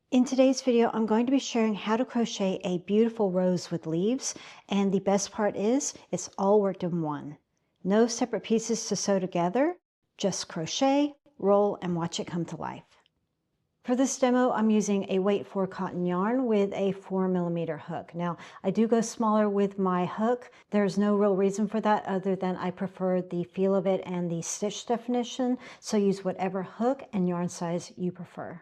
In today's video, I'm going to be sharing how to crochet a beautiful rose with leaves, and the best part is it's all worked in one. No separate pieces to sew together, just crochet, roll, and watch it come to life. For this demo, I'm using a weight 4 cotton yarn with a 4mm hook. Now, I do go smaller with my hook. There's no real reason for that other than I prefer the feel of it and the stitch definition, so use whatever hook and yarn size you prefer.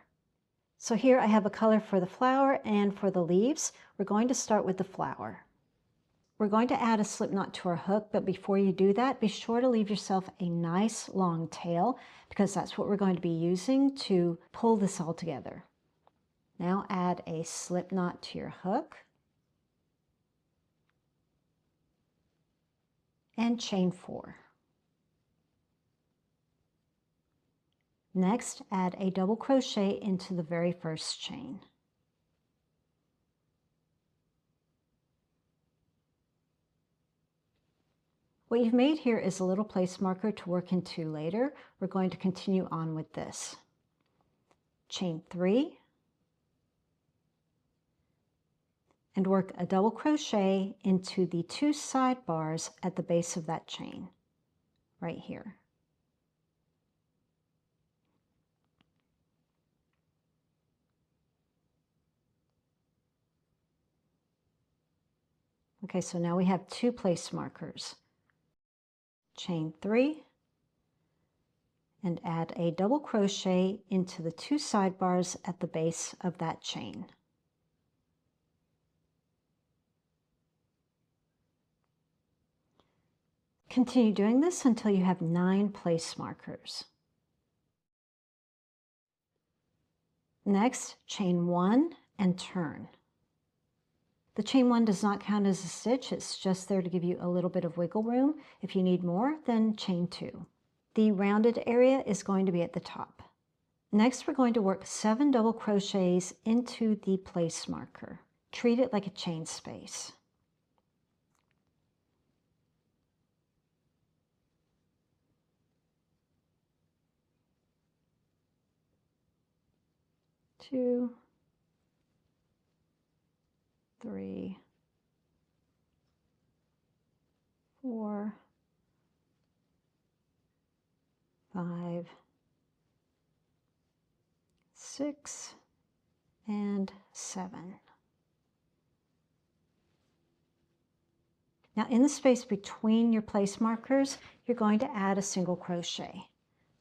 So here I have a color for the flower and for the leaves. We're going to start with the flower. We're going to add a slip knot to our hook, but before you do that, be sure to leave yourself a nice long tail because that's what we're going to be using to pull this all together. Now add a slip knot to your hook and chain 4. Next, add a double crochet into the very first chain. What you've made here is a little place marker to work into later. We're going to continue on with this. Chain 3 and work a double crochet into the 2 side bars at the base of that chain, right here. Okay, so now we have 2 place markers. Chain 3 and add a double crochet into the 2 side bars at the base of that chain. Continue doing this until you have 9 place markers. Next, chain 1 and turn. The chain 1 does not count as a stitch, it's just there to give you a little bit of wiggle room. If you need more, then chain 2. The rounded area is going to be at the top. Next, we're going to work 7 double crochets into the place marker. Treat it like a chain space. Two, 3, 4, 5, 6, and 7. Now in the space between your place markers, you're going to add a single crochet.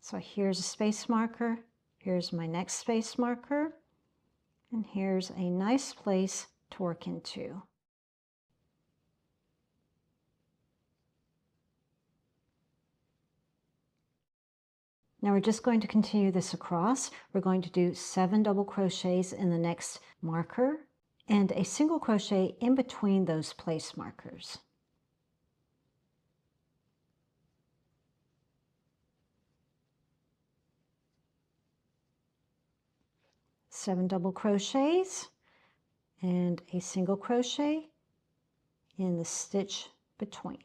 So here's a space marker, here's my next space marker, and here's a nice place to work into. Now we're just going to continue this across. We're going to do 7 double crochets in the next marker and a single crochet in between those place markers. Seven double crochets and a single crochet in the stitch between.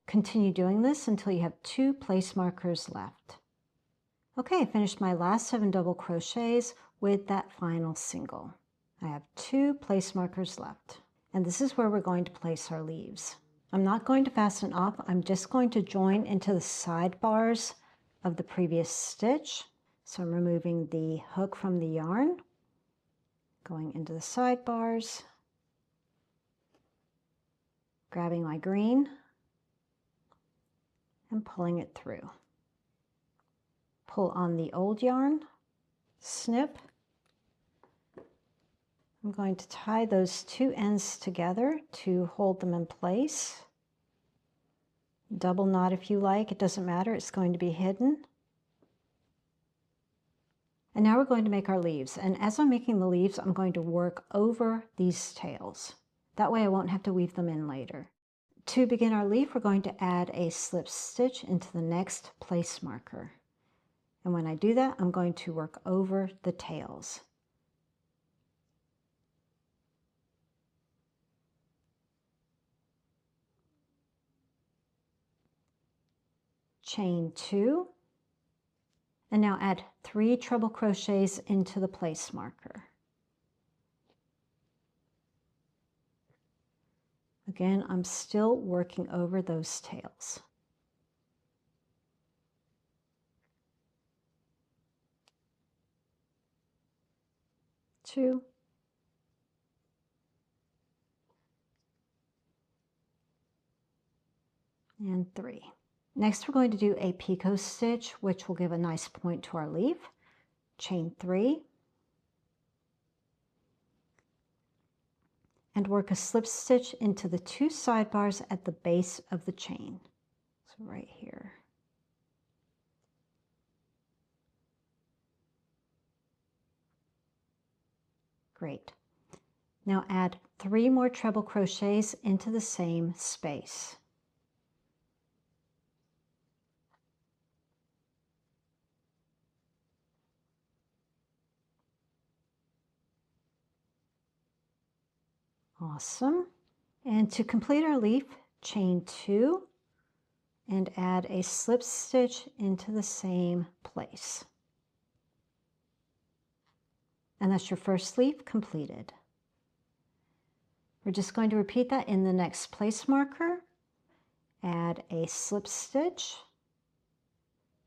Continue doing this until you have 2 place markers left. Okay, I finished my last 7 double crochets with that final single. I have 2 place markers left, and this is where we're going to place our leaves. I'm not going to fasten off, I'm just going to join into the side bars of the previous stitch. So I'm removing the hook from the yarn, going into the side bars, grabbing my green, and pulling it through. Pull on the old yarn, snip. I'm going to tie those 2 ends together to hold them in place. Double knot if you like, it doesn't matter, it's going to be hidden. And now we're going to make our leaves. And as I'm making the leaves, I'm going to work over these tails. That way I won't have to weave them in later. To begin our leaf, we're going to add a slip stitch into the next place marker. And when I do that, I'm going to work over the tails. Chain 2, And now add 3 treble crochets into the place marker. Again, I'm still working over those tails. Two, and 3. Next, we're going to do a picot stitch, which will give a nice point to our leaf. Chain 3, and work a slip stitch into the 2 sidebars at the base of the chain. So right here. Great. Now add 3 more treble crochets into the same space. Awesome. And to complete our leaf, chain 2 and add a slip stitch into the same place. And that's your first leaf completed. We're just going to repeat that in the next place marker. Add a slip stitch,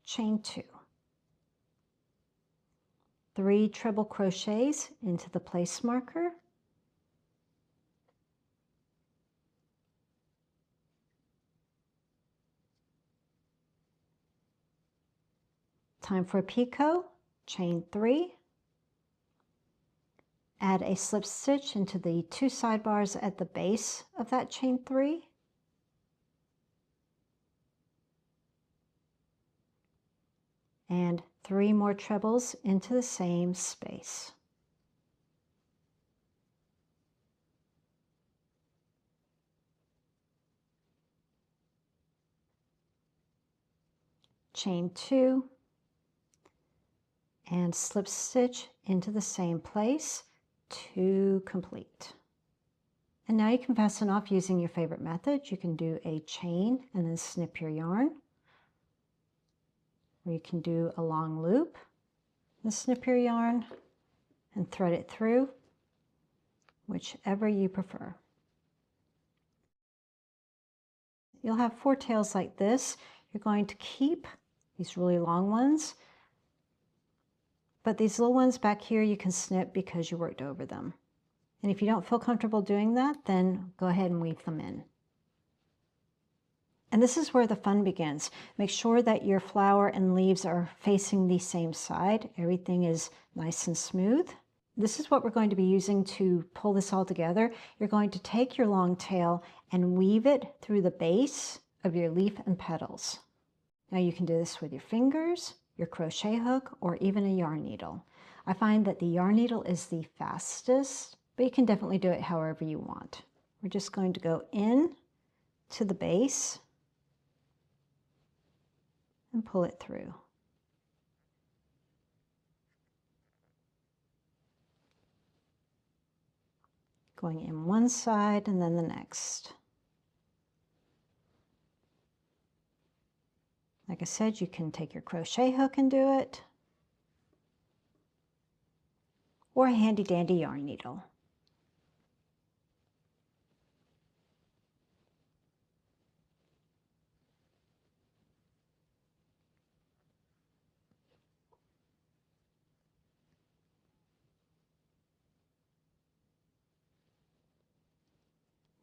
chain 2. 3 treble crochets into the place marker. Time for a picot, chain 3. Add a slip stitch into the 2 sidebars at the base of that chain 3. And 3 more trebles into the same space. Chain 2 and slip stitch into the same place to complete. And now you can fasten off using your favorite method. You can do a chain and then snip your yarn, or you can do a long loop and snip your yarn and thread it through, whichever you prefer. You'll have 4 tails like this. You're going to keep these really long ones, but these little ones back here you can snip because you worked over them. And if you don't feel comfortable doing that, then go ahead and weave them in. And this is where the fun begins. Make sure that your flower and leaves are facing the same side. Everything is nice and smooth. This is what we're going to be using to pull this all together. You're going to take your long tail and weave it through the base of your leaf and petals. Now you can do this with your fingers, your crochet hook, or even a yarn needle. I find that the yarn needle is the fastest, but you can definitely do it however you want. We're just going to go in to the base and pull it through. Going in one side and then the next. Like I said, you can take your crochet hook and do it, or a handy dandy yarn needle.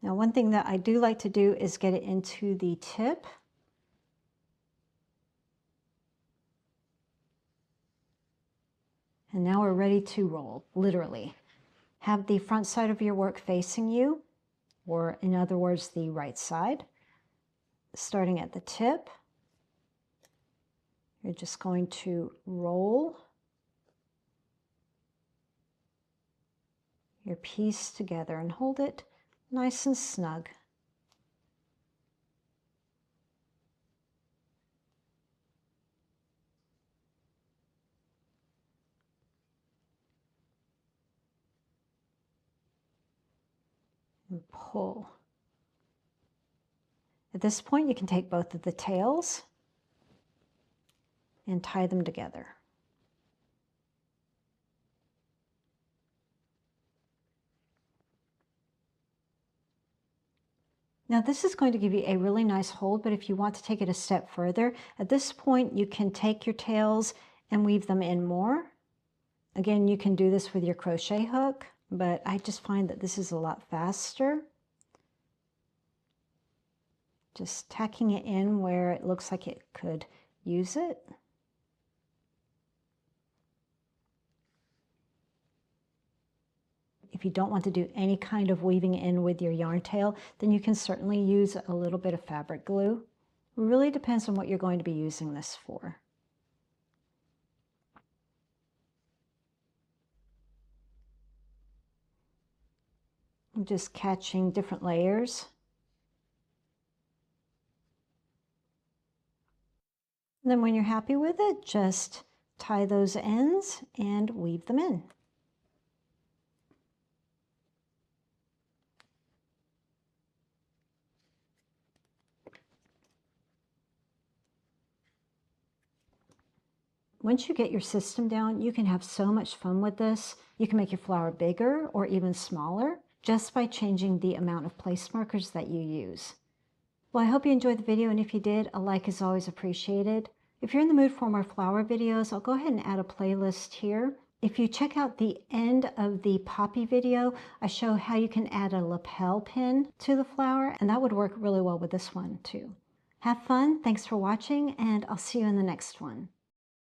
Now, one thing that I do like to do is get it into the tip. And now we're ready to roll, literally. Have the front side of your work facing you, or in other words, the right side. Starting at the tip, you're just going to roll your piece together and hold it nice and snug. And pull. At this point, you can take both of the tails and tie them together. Now this is going to give you a really nice hold, but if you want to take it a step further, at this point you can take your tails and weave them in more. Again, you can do this with your crochet hook, but I just find that this is a lot faster. Just tacking it in where it looks like it could use it. If you don't want to do any kind of weaving in with your yarn tail, then you can certainly use a little bit of fabric glue. It really depends on what you're going to be using this for. I'm just catching different layers. And then when you're happy with it, just tie those ends and weave them in. Once you get your system down, you can have so much fun with this. You can make your flower bigger or even smaller just by changing the amount of place markers that you use. Well, I hope you enjoyed the video, and if you did, a like is always appreciated. If you're in the mood for more flower videos, I'll go ahead and add a playlist here. If you check out the end of the poppy video, I show how you can add a lapel pin to the flower, and that would work really well with this one too. Have fun, thanks for watching, and I'll see you in the next one.